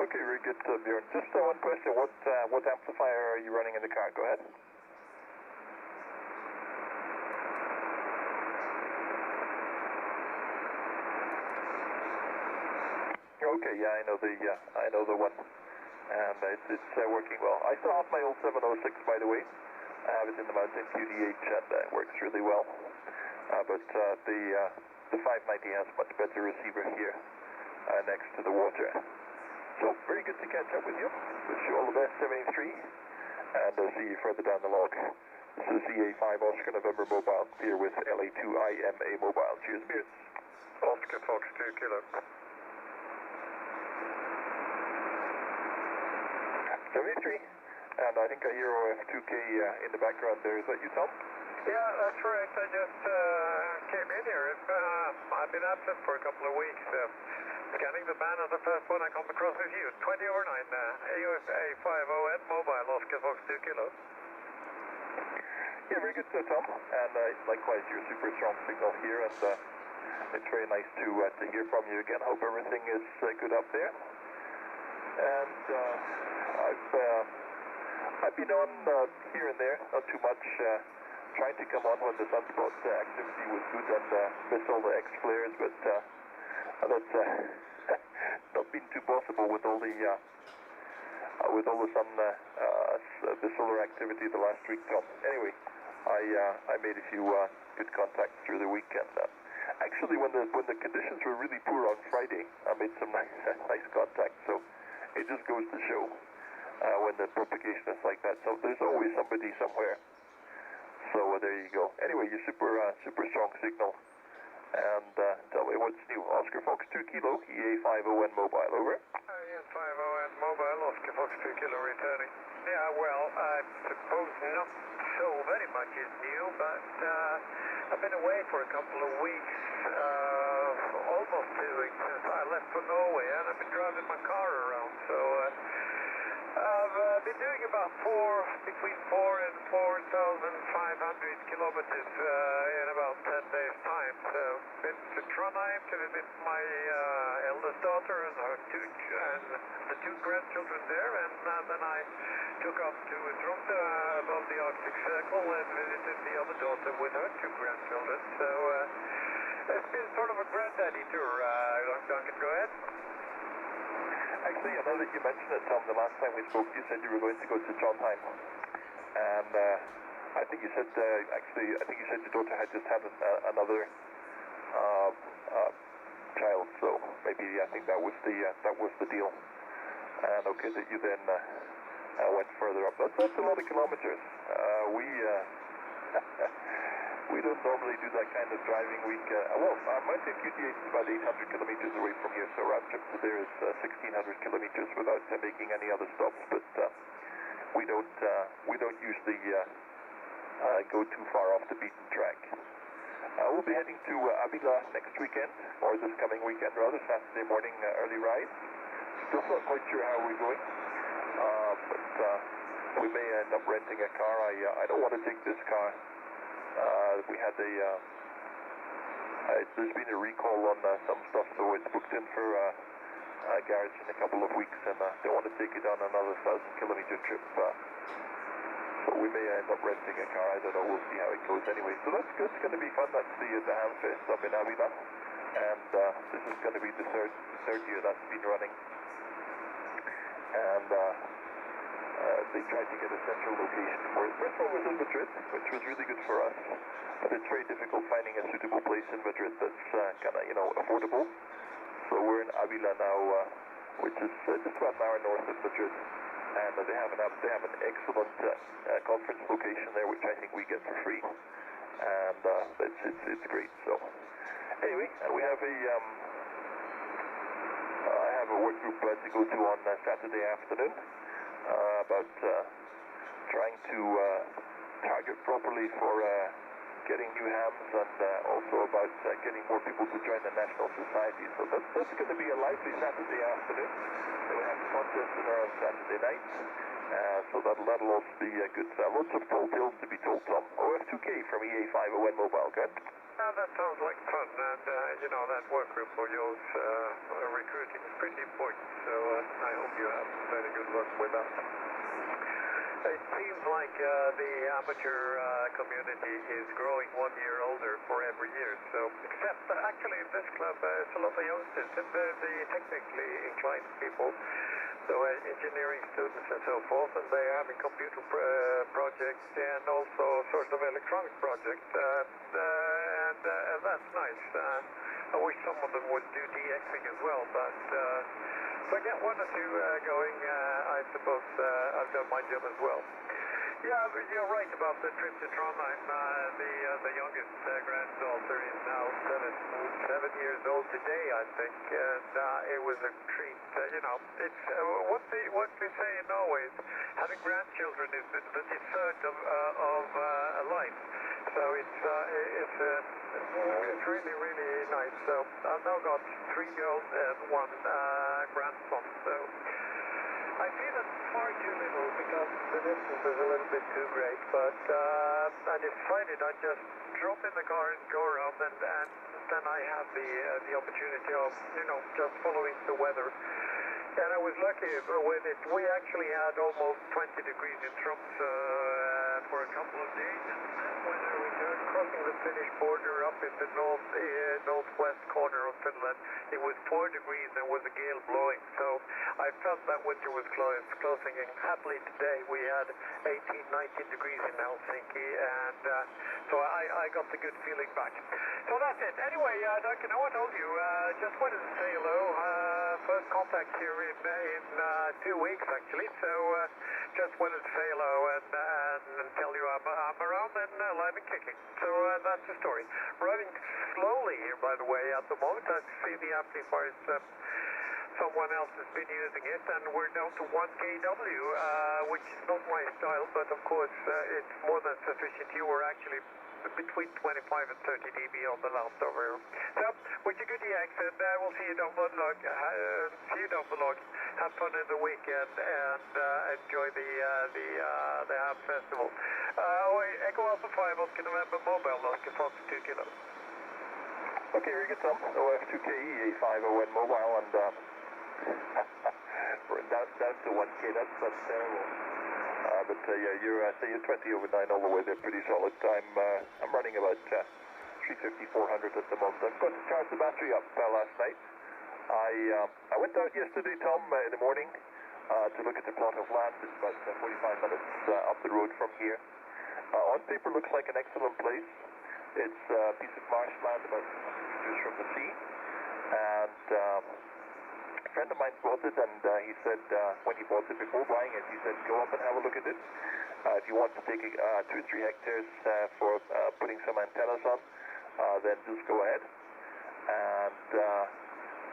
Okay, very good, Bjorn. Just one question. What amplifier are you running in the car? Go ahead. Okay, yeah, I know the one, and it's working well. I still have my old 706, by the way. I have it in the mountain QDH, and it works really well. But the 590 has much better receiver here next to the water. So very good to catch up with you. Wish you all the best, 73, and I'll see you further down the log. This is EA5 Oscar November Mobile here with LA2IMA Mobile. Cheers, beers. Oscar Fox 2 Kilo. 73, and I think I hear OF2K in the background there. Is that you, Tom? Yeah, that's right. I just came in here. I've been absent for a couple of weeks. Scanning the band, and the first one I come across with you. 20 over 9, EA5ON Mobile, Oscar Fox 2 Kilo. Yeah, very good, Tom. And likewise, your super strong signal here, and it's very nice to hear from you again. Hope everything is good up there. And I've been on here and there, not too much. Trying to come on when the sunspot activity was good and missed all the X flares, but that's not been too possible with all the sun, the solar activity the last week, Tom. Anyway, I made a few good contacts through the weekend. Actually, when the conditions were really poor on Friday, I made some nice contacts. So it just goes to show when the propagation is like that. So there's always somebody somewhere. So there you go. Anyway, your super strong signal. And tell me what's new. Oscar Fox 2 Kilo, EA5ON Mobile, over. EA5ON Mobile, Oscar Fox 2 Kilo returning. Yeah, well, I suppose not so very much is new, but I've been away for a couple of weeks, almost 2 weeks since I left for Norway, and I've been driving my car around, so I've been doing about between 4 and 4,500 kilometers in about 10 days' time. So been to Trondheim to visit my eldest daughter and her the two grandchildren there, and then I took off to Tromsø above the Arctic Circle and visited the other daughter with her 2 grandchildren. So it's been sort of a granddaddy tour. Duncan, go ahead. Actually, I know that you mentioned it, Tom, the last time we spoke, you said you were going to go to Trondheim. And I think you said, your daughter had just had another child, so maybe I think that was the deal. And okay, that you then went further up. That's a lot of kilometers. We don't normally do that kind of driving. Mountain QTH is about 800 kilometers away from here, so round trip to there is 1,600 kilometers without making any other stops. But we don't usually go too far off the beaten track. We'll be heading to Avila next weekend, or this coming weekend rather, Saturday morning early ride. Still not quite sure how we're going, but we may end up renting a car. I don't want to take this car. We had there's been a recall on some stuff, so it's booked in for a garage in a couple of weeks, and don't want to take it on another 1,000-kilometer trip. So we may end up renting a car. I don't know. We'll see how it goes anyway. So that's good. It's going to be fun. That's the Hamfest up in Avila, and this is going to be the third year that's been running. And they tried to get a central location for it. First one was in Madrid, which was really good for us, but it's very difficult finding a suitable place in Madrid that's kind of, affordable. So we're in Avila now, which is just about an hour north of Madrid, and they have an excellent conference location there, which I think we get for free, and it's great. So anyway, and we have I have a work group to go to on Saturday afternoon. About trying to target properly for getting new hams, and also about getting more people to join the National Society. So that's going to be a lively Saturday afternoon. Then we have a contest dinner on Saturday night. So that'll also be good. Lots of tall tales to be told, Tom. OF2K from EA5ON Mobile, good. that sounds like fun, and you know, that work group of yours, recruiting is pretty important, so I hope you have very good luck with that. It seems like the amateur community is growing 1 year older for every year, so, except actually in this club it's a lot of youngsters, and the technically inclined people, so engineering students and so forth, and they're having computer projects and also sort of electronic projects, and that's nice. I wish some of them would do DXing as well, but if I get one or two going, I suppose I've done my job as well. Yeah, you're right about the trip to Trondheim. The youngest granddaughter is now 7 years old today, I think, and it was a treat. You know, it's what we say in Norway is having grandchildren is the dessert of a life. So it's really nice. So I've now got 3 girls and 1 grandson. So I feel it's far too little because the distance is a little bit too great, but I decided I'd just drop in the car and go around, and then I have the opportunity of, you know, just following the weather. And I was lucky with it. We actually had almost 20 degrees in Tromsø for a couple of days, and when I returned crossing the Finnish border up in the northwest corner of Finland, it was 4 degrees and was a gale blowing, so I felt that winter was closing, and happily today we had 18-19 degrees in Helsinki, and so I got the good feeling back. So that's it. Anyway, Duncan, I told you, just wanted to say hello. First contact here in 2 weeks actually, so just wanted to say hello and tell you I'm around and alive and kicking. So that's the story. Running slowly here, by the way, at the moment. I see the amplifiers. Someone else has been using it, and we're down to 1 kW, which is not my style, but of course it's more than sufficient. You were actually between 25 and 30 dB on the last over. So, wish you good EX, and we'll see you down the log. Have fun in the weekend, and enjoy the Ham Festival. Echo Alpha 5 on November Mobile, Oscar Fox 2 Kilo. Okay, very good, Tom. OF2K EA5ON mobile, and we're down to 1K. That's terrible. But yeah, you're 20 over 9 all the way there, pretty solid. I'm running about 350, 400 at the moment. I've got to charge the battery up last night. I went out yesterday, Tom, in the morning to look at the plot of land. It's about 45 minutes up the road from here. On paper, looks like an excellent place. It's a piece of marshland about 100 meters from the sea, and a friend of mine bought it, and he said, when he bought it, before buying it, he said, go up and have a look at it. If you want to take 2 or 3 hectares for putting some antennas on, then just go ahead, and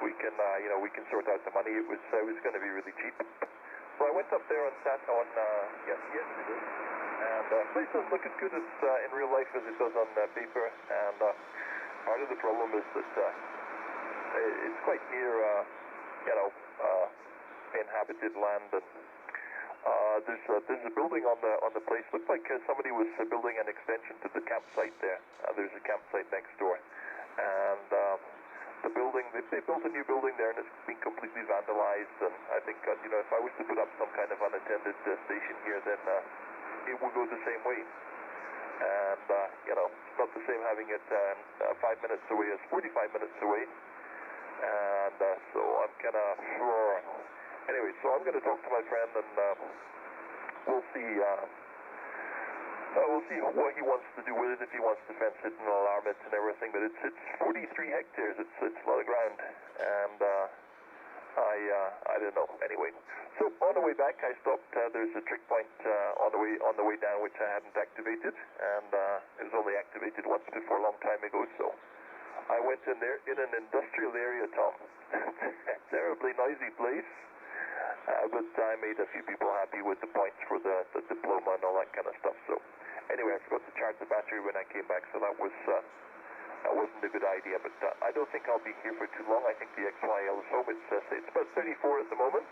we can, we can sort out the money. It was going to be really cheap. So I went up there and sat on yesterday, and the place doesn't look as good as in real life as it does on paper, and part of the problem is that it's quite near, inhabited land, and there's a building on the place. Looks like somebody was building an extension to the campsite there. There's a campsite next door, and the building, they built a new building there, and it's been completely vandalized. And I think if I was to put up some kind of unattended station here, then it would go the same way. And it's not the same having it 5 minutes away as 45 minutes away. And so I'm kind of anyway. So I'm going to talk to my friend, and we'll see. We'll see what he wants to do with it, if he wants to fence it and alarm it and everything. But it's 43 hectares. It's a lot of ground, and I don't know. Anyway, so on the way back, I stopped. There's a trick point on the way down, which I hadn't activated, and it was only activated once before a long time ago. So I went in there in an industrial area, Tom. Terribly noisy place. But I made a few people happy with the points for the diploma and all that kind of stuff. So anyway, I forgot to charge the battery when I came back, so that wasn't a good idea. But I don't think I'll be here for too long. I think the XYL is home. It's about 34 at the moment,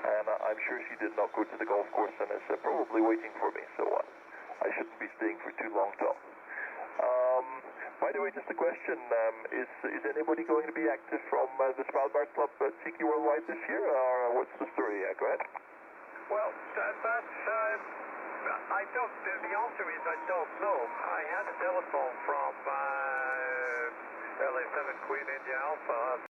and I'm sure she did not go to the golf course and is probably waiting for me. So I shouldn't be staying for too long, Tom. By the way, just a question, is anybody going to be active from the Svalbard Club Tiki Worldwide this year, or what's the story? Go ahead. Well, I don't, the answer is I don't know. I had a telephone from LA7 Queen India Alpha